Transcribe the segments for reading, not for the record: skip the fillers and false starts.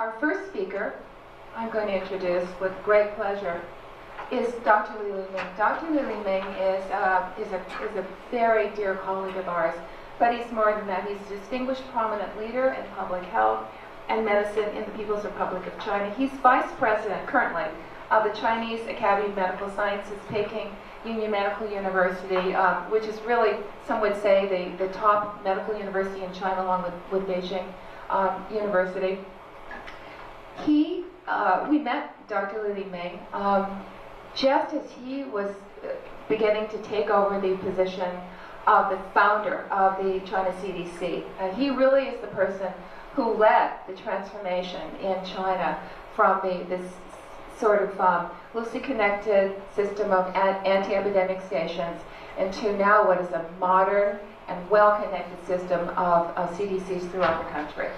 Our first speaker, I'm going to introduce with great pleasure, is Dr. Li Ming. Dr. Li Ming is a very dear colleague of ours, but he's more than that. He's a distinguished prominent leader in public health and medicine in the People's Republic of China. He's vice president currently of the Chinese Academy of Medical Sciences, Peking Union Medical University, which is really, some would say, the top medical university in China, along with Beijing University. We met Dr. Li Ming just as he was beginning to take over the position of the founder of the China CDC. He really is the person who led the transformation in China from this sort of loosely connected system of anti-epidemic stations into now what is a modern and well-connected system of CDCs throughout the country.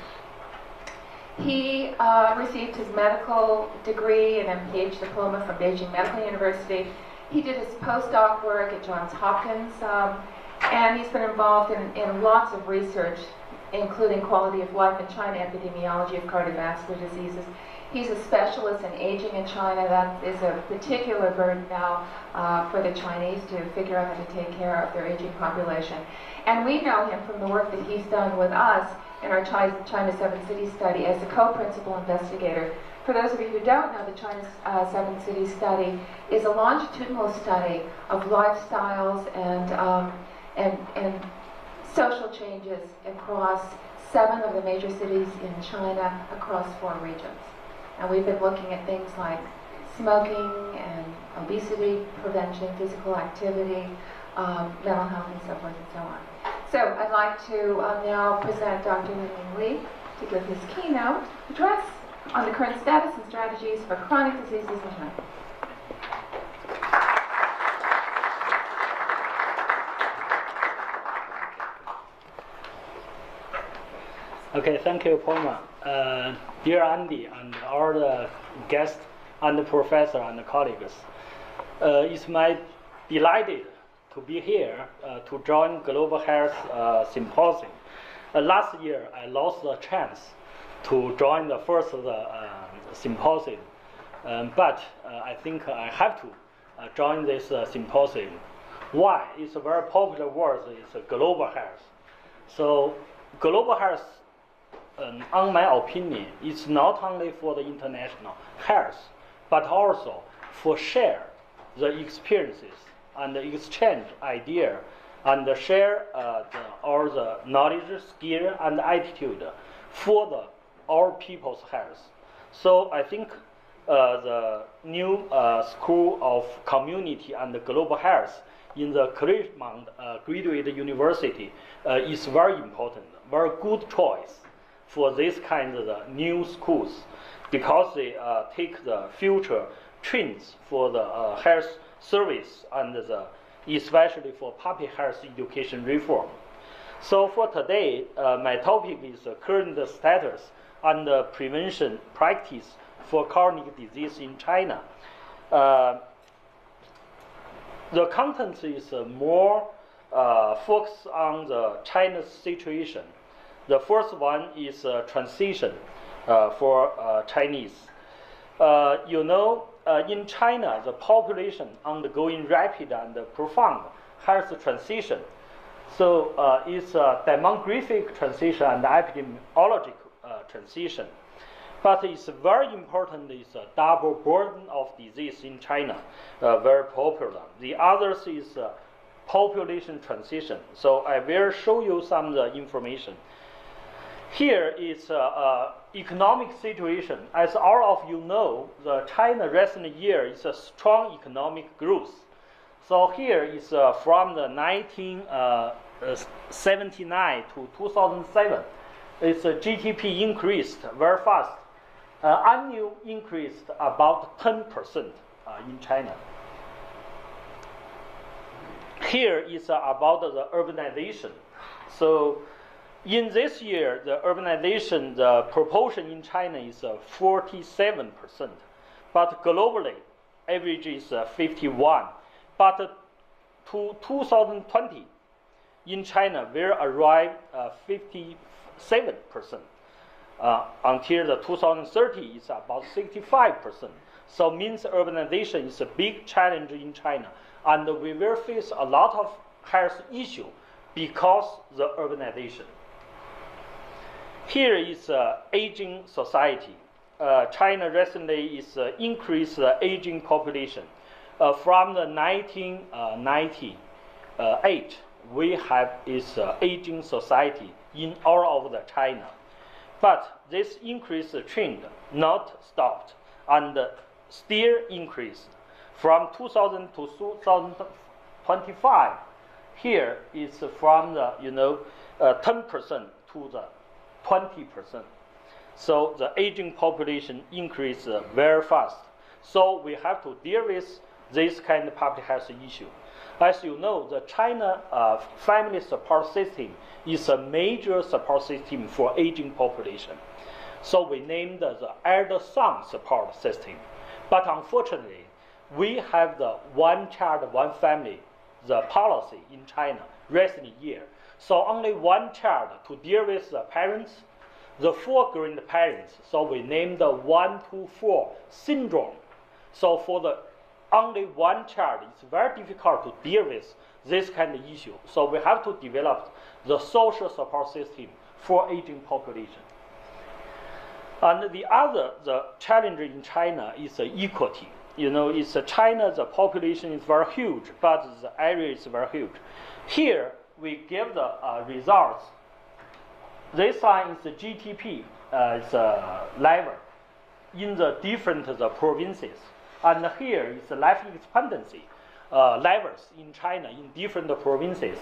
He received his medical degree and MPH diploma from Beijing Medical University. He did his postdoc work at Johns Hopkins, and he's been involved in lots of research, including quality of life in China, epidemiology of cardiovascular diseases. He's a specialist in aging in China. That is a particular burden now for the Chinese to figure out how to take care of their aging population. And we know him from the work that he's done with us in our China 7 Cities study as a co-principal investigator. For those of you who don't know, the China 7 Cities study is a longitudinal study of lifestyles and social changes across 7 of the major cities in China across 4 regions. And we've been looking at things like smoking and obesity prevention, physical activity, mental health, and so forth and so on. So I'd like to now present Dr. Li to give his keynote address on the current status and strategies for chronic diseases in China. Okay, thank you, Paula. Dear Andy and all the guests and the professor and the colleagues, it's my delighted to be here to join Global Health Symposium. Last year, I lost the chance to join the first symposium, but I think I have to join this symposium. Why? It's a very popular word. It's global health. So global health, on my opinion, is not only for the international health, but also for share the experiences and exchange idea and share all the knowledge, skill, and attitude for all people's health. So I think the new School of Community and Global Health in the Claremont Graduate University is very important, very good choice for this kind of new schools, because they take the future trends for the health service and especially for public health education reform. So for today, my topic is current status and prevention practice for chronic disease in China. The content is more focused on the China's situation. The first one is transition for Chinese. In China, the population undergoing rapid and profound health transition. So it's a demographic transition and epidemiological transition. But it's very important is a double burden of disease in China, very popular. The others is population transition. So I will show you some of the information. Here is economic situation. As all of you know, the China recent year is a strong economic growth. So here is from the 1979 to 2007. Its GDP increased very fast. Annual increased about 10% in China. Here is about the urbanization. So in this year, the urbanization, the proportion in China is 47%, but globally, average is 51%. But to 2020, in China will arrive 57%. until the 2030 is about 65%. So means urbanization is a big challenge in China, and we will face a lot of health issue because the urbanization. Here is aging society. China recently is increased the aging population. From the 1998, we have is aging society in all over the China. But this increase trend not stopped and still increased. From 2000 to 2025, here is from the 10% to the 20%. So the aging population increase very fast. So we have to deal with this kind of public health issue. As you know, the China family support system is a major support system for aging population. So we named the elder son support system. But unfortunately, we have the one child, one family, the policy in China recent year. So only one child to deal with the parents, the 4 grandparents. So we named the 1-to-4 syndrome. So for the only one child, it's very difficult to deal with this kind of issue. So we have to develop the social support system for aging population. And the challenge in China is equity. It's China, the population is very huge, but the area is very huge. Here, we give the results. This one is the GDP, it's a level in the different provinces. And here is the life expectancy levels in China in different provinces.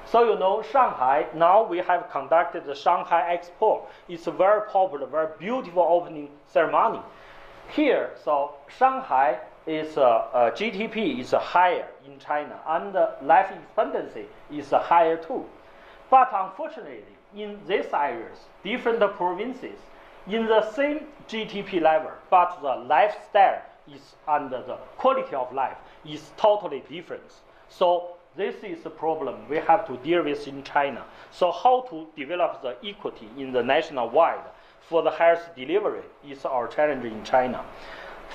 So Shanghai, now we have conducted the Shanghai Expo. It's a very popular, very beautiful opening ceremony. Here, so Shanghai is GDP is higher in China, and life expectancy is higher too. But unfortunately, in these areas, different provinces, in the same GDP level, but the lifestyle is and the quality of life is totally different. So this is a problem we have to deal with in China. So how to develop the equity in the national wide for the health delivery is our challenge in China.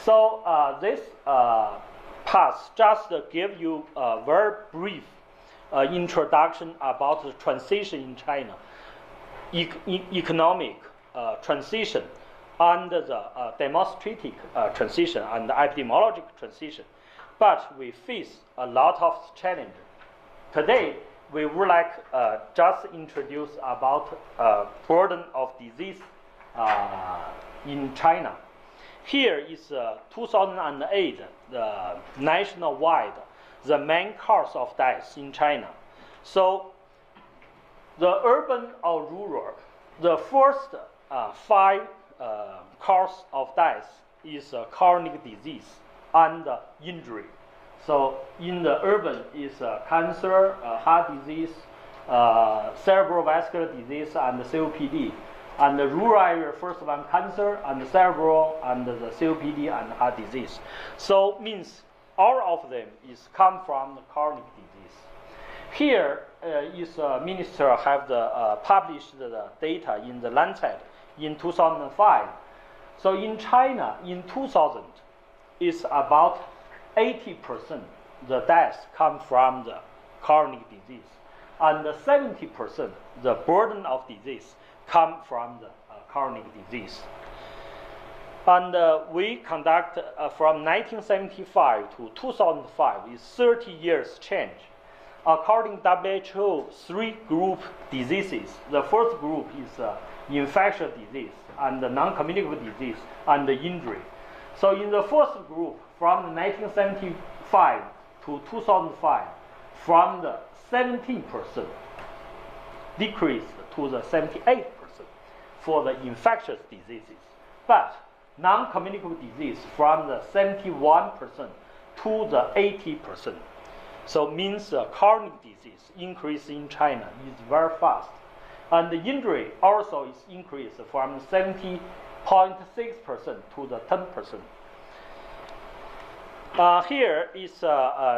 So this path just give you a very brief introduction about the transition in China, economic transition, and the demonstrative transition and the epidemiologic transition. But we face a lot of challenges. Today, we would like just introduce about burden of disease in China. Here is 2008, the nationwide, the main cause of death in China. So the urban or rural, the first 5 cause of death is chronic disease and injury. So in the urban is cancer, heart disease, cerebral vascular disease, and COPD. And the rural area, first one cancer and cerebral and the COPD and heart disease. So means all of them is come from the chronic disease. Here is minister have the published the data in the Lancet in 2005. So in China in 2000 is about 80% the deaths come from the chronic disease, and 70% the burden of disease come from the chronic disease. And we conduct from 1975 to 2005 is 30 years change. According to WHO, 3 group diseases. The first group is infectious disease and non-communicable disease and injury. So in the first group, from 1975 to 2005, from the 17% decreased to the 78% for the infectious diseases. But non-communicable disease from the 71% to the 80%. So means chronic disease increase in China is very fast. And the injury also is increased from 70.6% to the 10%. Here is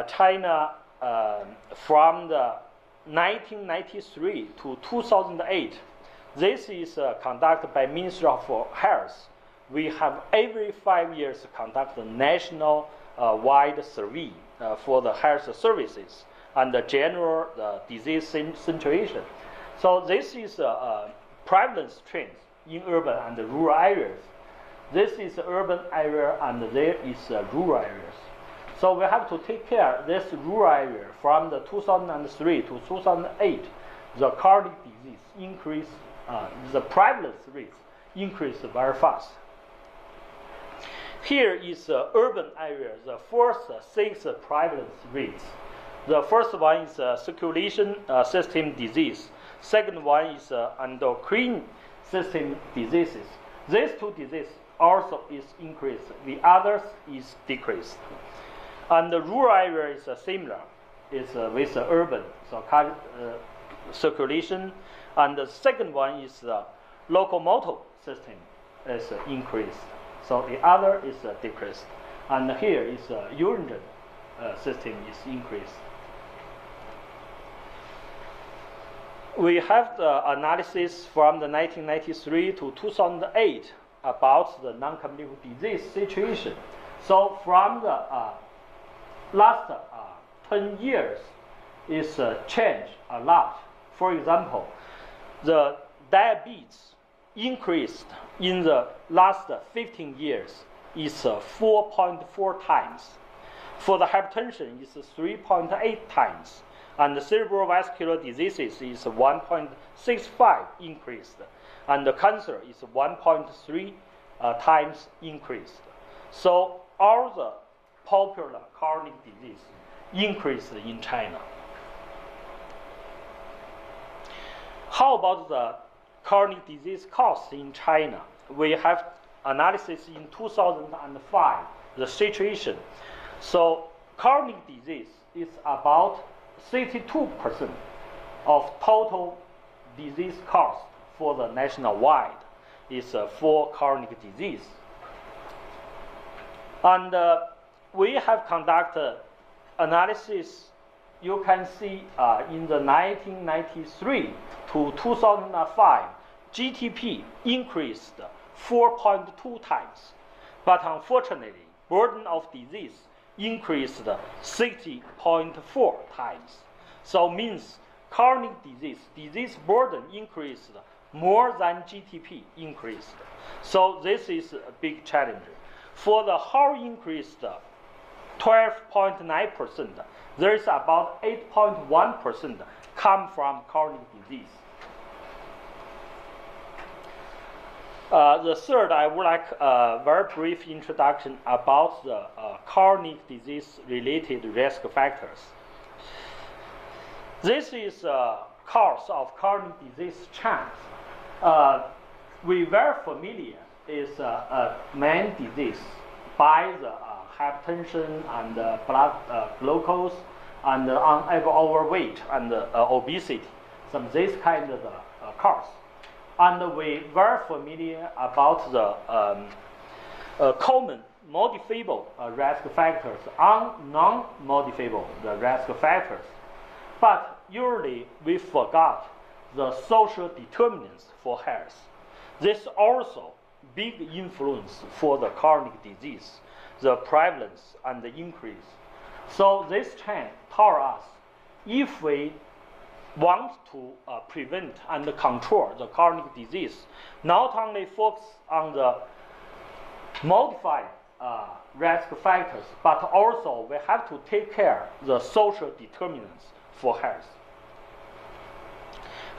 China from the 1993 to 2008. This is conducted by Ministry of Health. We have every 5 years conduct a national wide survey for the health services and the general disease situation. So this is prevalence trends in urban and rural areas. This is urban area and there is rural areas. So we have to take care of this rural area from the 2003 to 2008. The chronic disease increase, the prevalence rates increase very fast. Here is urban area, the first 6 prevalence rates. The first one is circulation system disease. Second one is endocrine system diseases. These 2 diseases also is increased. The others is decreased. And the rural area is similar. It's with urban, so circulation. And the second one is locomotor system is increased. So the other is decreased. And here is urinary system is increased. We have the analysis from the 1993 to 2008 about the non-communicable disease situation. So from the last 10 years, it's changed a lot. For example, the diabetes increased in the last 15 years is 4.4 times. For the hypertension, it's 3.8 times. And the cerebrovascular diseases is 1.65 increased. And the cancer is 1.3 times increased. So all the popular chronic disease increased in China. How about the chronic disease costs in China? We have analysis in 2005, the situation. So chronic disease is about 62% of total disease cost for the nationwide is for chronic disease. And we have conducted analysis. You can see in the 1993 to 2005, GDP increased 4.2 times. But unfortunately, burden of disease increased 60.4 times. So means chronic disease burden increased more than GDP increased. So this is a big challenge. For the whole increased 12.9%, there is about 8.1% come from chronic disease. The third, I would like a very brief introduction about the chronic disease-related risk factors. This is a course of chronic disease chart. We very familiar is a main disease by the hypertension and blood glucose and overweight and obesity. Some this kind of cause. And we very familiar about the common modifiable risk factors and non-modifiable risk factors. But usually we forgot the social determinants for health. This also big influence for the chronic disease, the prevalence and the increase. So this trend taught us if we want to prevent and control the chronic disease, not only focus on the modified risk factors, but also we have to take care of the social determinants for health.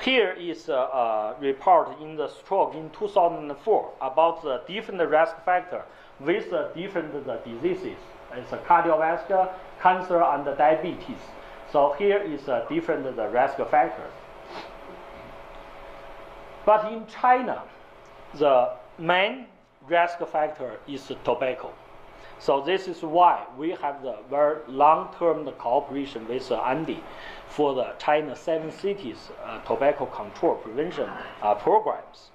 Here is a report in the stroke in 2004 about the different risk factors with different diseases. It's cardiovascular, cancer, and diabetes. So here is different risk factors. But in China, the main risk factor is tobacco. So this is why we have the very long-term cooperation with Andy for the China 7 cities tobacco control prevention programs.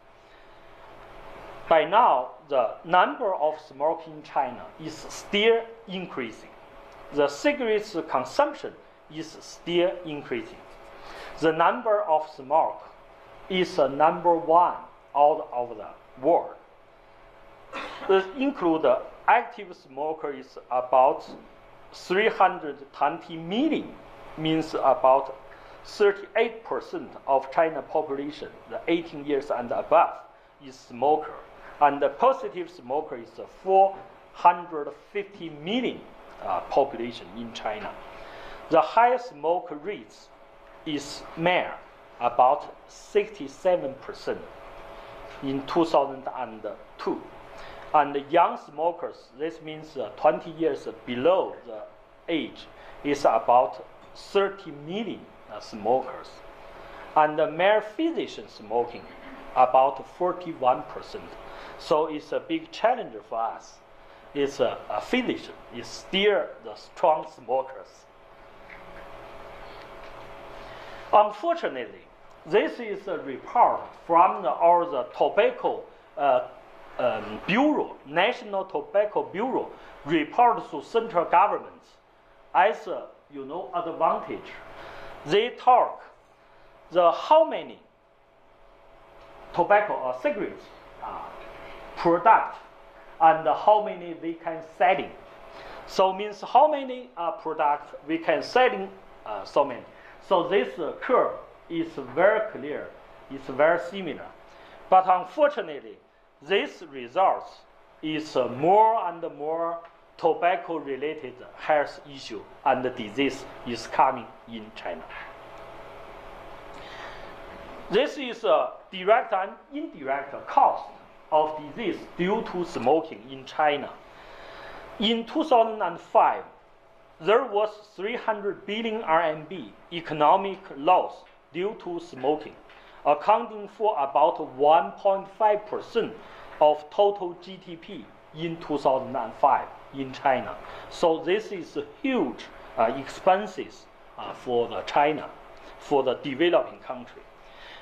By now, the number of smokers in China is still increasing. The cigarettes consumption is still increasing. The number of smokers is number one out of the world. This include active smoker is about 320 million, means about 38% of China population, the 18 years and above, is smoker. And the positive smoker is 450 million population in China. The highest smoker rates is male, about 67% in 2002. And the young smokers, this means 20 years below the age, is about 30 million smokers. And the male physician smoking, about 41%. So it's a big challenge for us. It's a physician, is still the strong smokers. Unfortunately, this is a report from the tobacco Bureau, National Tobacco Bureau, report to central governments as a advantage. They talk how many tobacco or cigarettes product and how many we can selling. So means how many products we can selling so many. So this curve is very clear, it's very similar. But unfortunately, this results is more and more tobacco-related health issue and disease is coming in China. This is a direct and indirect cost of disease due to smoking in China. In 2005, there was 300 billion RMB economic loss due to smoking, accounting for about 1.5% of total GDP in 2005 in China. So this is huge expenses for China, for the developing country.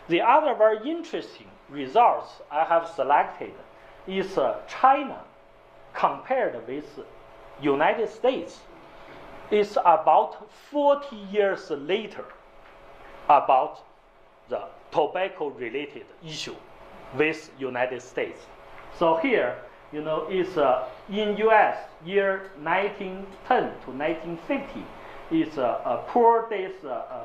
The other very interesting results I have selected is China compared with United States is about 40 years later about the tobacco-related issue with United States. So here, is in U.S. year 1910 to 1950 is a per day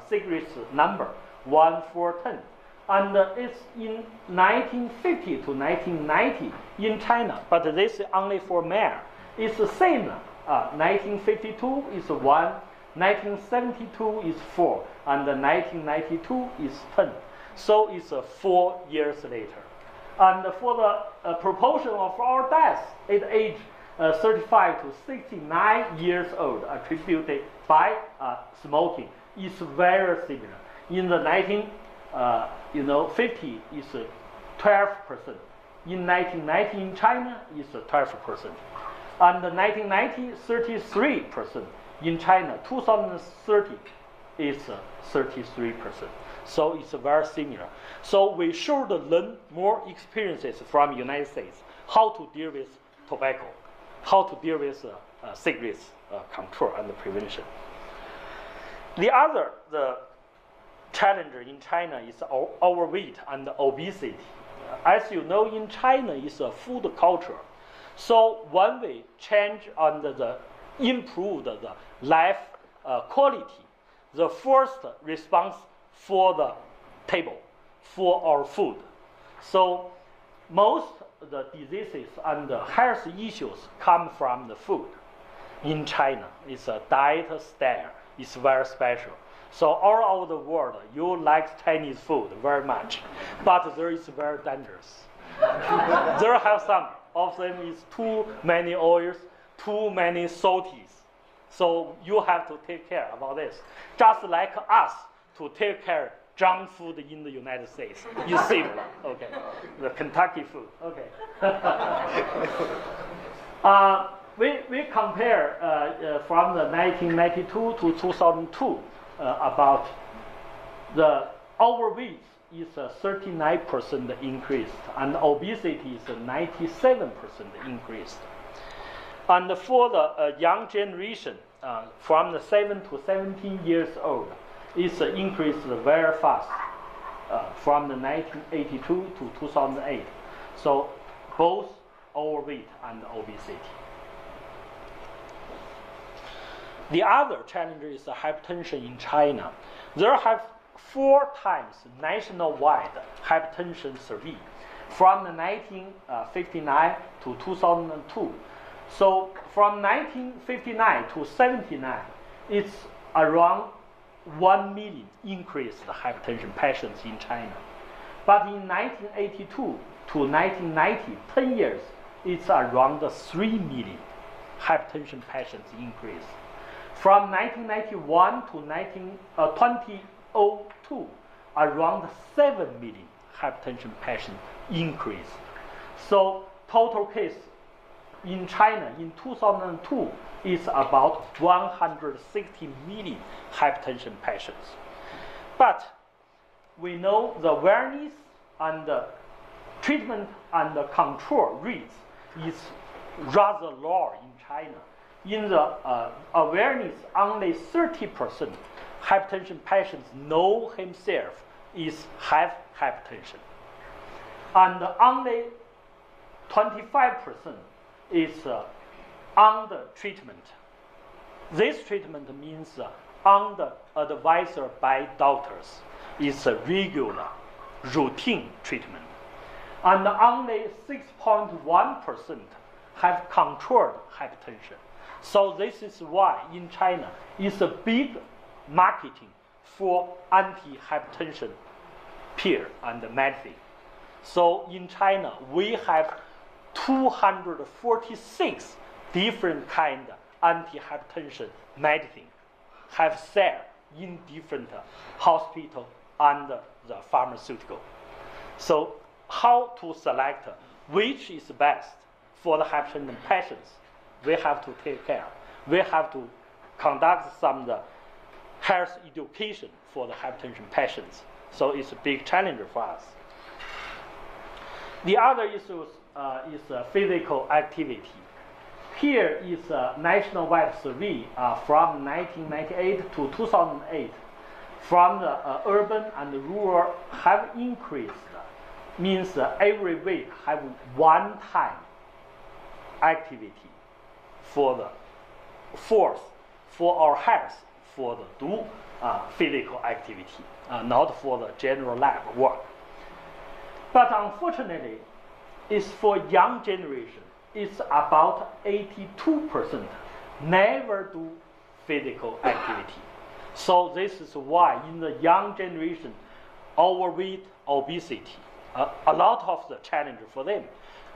cigarettes number 1,410, and it's in 1950 to 1990 in China, but this is only for male. It's the same. 1952 is 1, 1972 is 4, and 1992 is 10. So it's 4 years later. And for the proportion of our deaths at age 35 to 69 years old attributed by smoking is very similar. In the 1950 is 12%. In 1990 in China is 12%. And 1990, 33%. In China, 2030 is 33%. So it's very similar. So we should learn more experiences from United States, how to deal with tobacco, how to deal with cigarettes control and prevention. The challenge in China is overweight and obesity. As you know, in China is a food culture. So when we change and improve the life quality, the first response for the table, for our food. So most of the diseases and the health issues come from the food. In China, it's a diet style. It's very special. So all over the world, you like Chinese food very much, but there is very dangerous. There have some of them is too many oils, too many salties. So you have to take care about this. Just like us to take care junk food in the United States is similar. Okay, the Kentucky food. Okay. We compare from the 1992 to 2002 about the overweight is a 39% increased, and obesity is a 97% increased. And for the young generation, from the 7 to 17 years old, it's increased very fast. from the 1982 to 2008. So both overweight and obesity. The other challenge is hypertension in China. There have 4 times nationwide hypertension survey from the 1959 to 2002. So from 1959 to 79, it's around 1 million increased hypertension patients in China. But in 1982 to 1990, 10 years, it's around 3 million hypertension patients increase. From 1991 to 2002, around 7 million hypertension patients increase. So total case in China in 2002 is about 160 million hypertension patients. But we know the awareness and the treatment and the control rates is rather low in China. In the awareness, only 30% hypertension patients know himself is have hypertension, and only 25% is under treatment. This treatment means under advisor by doctors. It's a regular, routine treatment, and only 6.1% have controlled hypertension. So this is why in China it's a big marketing for anti-hypertension pill and medicine. So in China we have 246 different kind of anti-hypertension medicine have sell in different hospital and the pharmaceutical. So how to select which is best for the hypertension patients? We have to take care. We have to conduct some of the health education for the hypertension patients. So it's a big challenge for us. The other issue is physical activity. Here is a nationwide survey from 1998 to 2008. From the urban and rural have increased, means every week have 1 time activity for the force, for our health, for the do physical activity, not for the general lab work. But unfortunately, it's for young generation, it's about 82% never do physical activity. So this is why in the young generation, overweight, obesity, a lot of the challenge for them.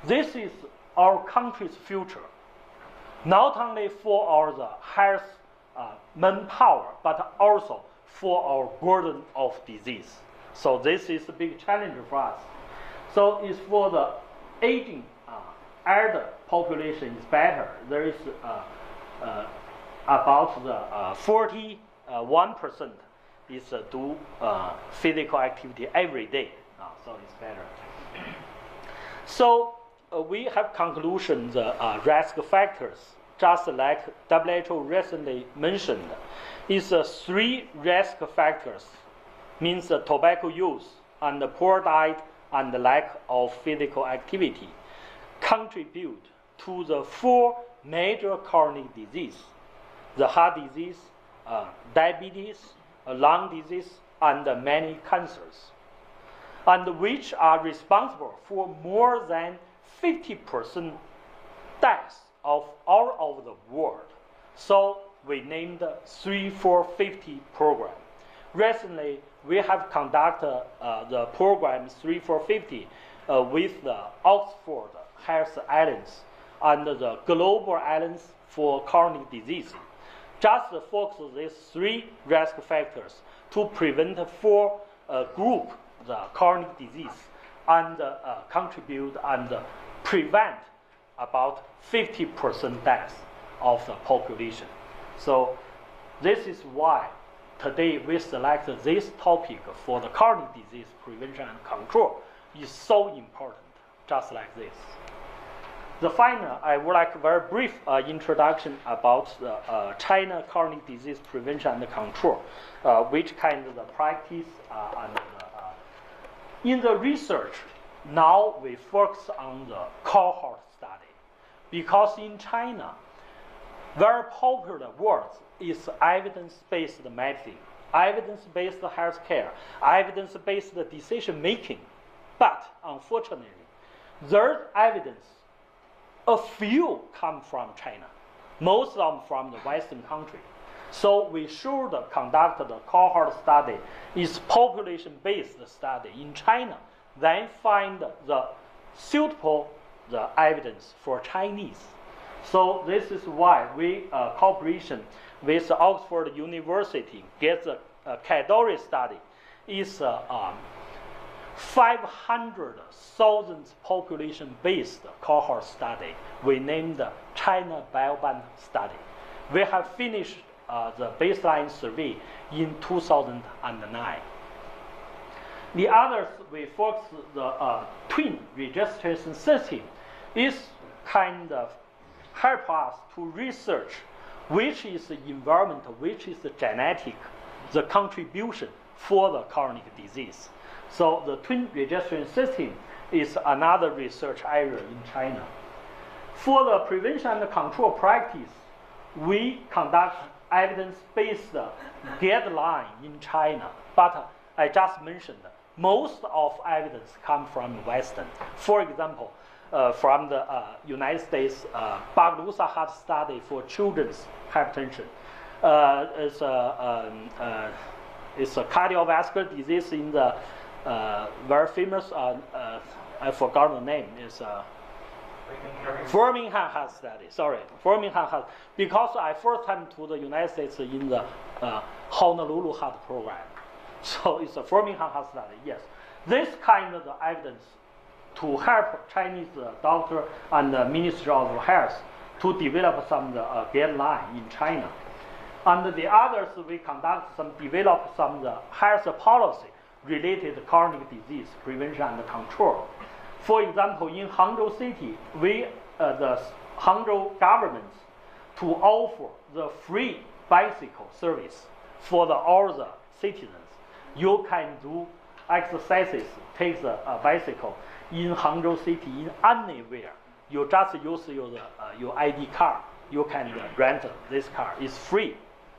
This is our country's future, not only for our health manpower, but also for our burden of disease. So this is a big challenge for us. So it's for the aging elder population is better. There is about the 41% is do physical activity every day. So it's better. So we have conclusion the risk factors, just like WHO recently mentioned, is 3 risk factors, means tobacco use and poor diet and lack of physical activity contribute to the 4 major chronic diseases: the heart disease, diabetes, lung disease, and many cancers, and which are responsible for more than 50% deaths of all over the world. So we named 3-4-50 program. Recently, we have conducted the program 3-4-50 with the Oxford Health Alliance and the Global Alliance for Chronic Disease. Just focus these 3 risk factors to prevent 4 group the chronic disease and contribute and prevent about 50% deaths of the population. So this is why today we select this topic for the chronic disease prevention and control is so important, just like this. The final, I would like a very brief introduction about the China chronic disease prevention and control, which kind of the practice and In the research, now we focus on the cohort study, because in China, very popular word is evidence-based medicine, evidence-based healthcare, evidence-based decision making. But unfortunately, their evidence, a few come from China, most of them from the Western country. So we should conduct the cohort study, is population-based study in China, then find the suitable evidence for Chinese. So this is why we cooperation with Oxford University get the category study is 500,000 population-based cohort study. We named China Biobank study. We have finished the baseline survey in 2009. The others, we focus the twin registration system is kind of help us to research which is the environmental, which is the genetic, the contribution for the chronic disease. So the twin registration system is another research area in China. For the prevention and control practice, we conduct evidence-based guideline in China, but I just mentioned most of evidence come from Western. For example, from the United States, Barbarossa heart study for children's hypertension. It's a cardiovascular disease in the very famous, I forgot the name, is Birmingham Heart Study. Sorry, Birmingham Heart. Because I first time to the United States in the Honolulu Heart Program. So it's a Birmingham Heart Study, yes. This kind of evidence to help Chinese doctor and the Ministry of Health to develop some guideline in China. And the others, we develop some health policy related to chronic disease prevention and control. For example, in Hangzhou City, the Hangzhou government to offer the free bicycle service for all the citizens. You can do exercises, take the bicycle in Hangzhou City, in anywhere. You just use your ID card. You can rent this car. It's free.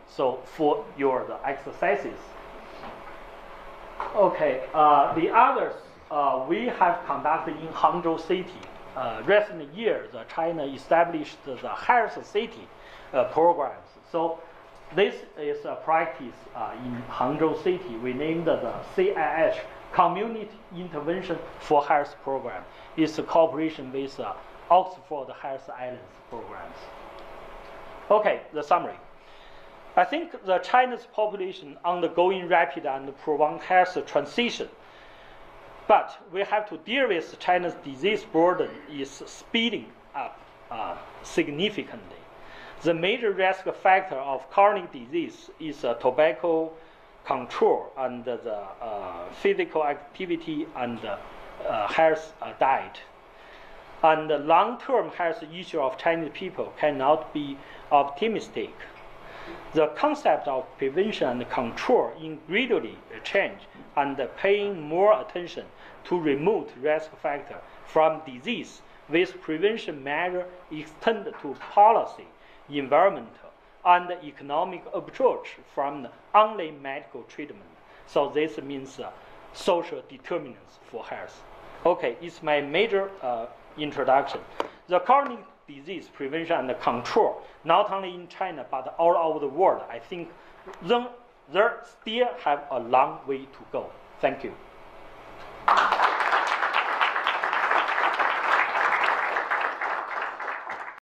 So for your exercises. Okay, the others we have conducted in Hangzhou City. Recent years, China established the health city programs. So this is a practice in Hangzhou City. We named the CIH, Community Intervention for Health Program. It's a cooperation with Oxford Health Islands programs. Okay, the summary. I think the China's population undergoing rapid and prolonged health transition, but we have to deal with China's disease burden is speeding up significantly. The major risk factor of chronic disease is tobacco control and the physical activity and health diet. And the long-term health issue of Chinese people cannot be optimistic. The concept of prevention and control in gradually change and paying more attention to remote risk factor from disease with prevention measure extend to policy, environmental, and economic approach from only medical treatment. So this means social determinants for health. Okay, it's my major introduction. The chronic disease prevention and control, not only in China but all over the world, I think there still have a long way to go. Thank you.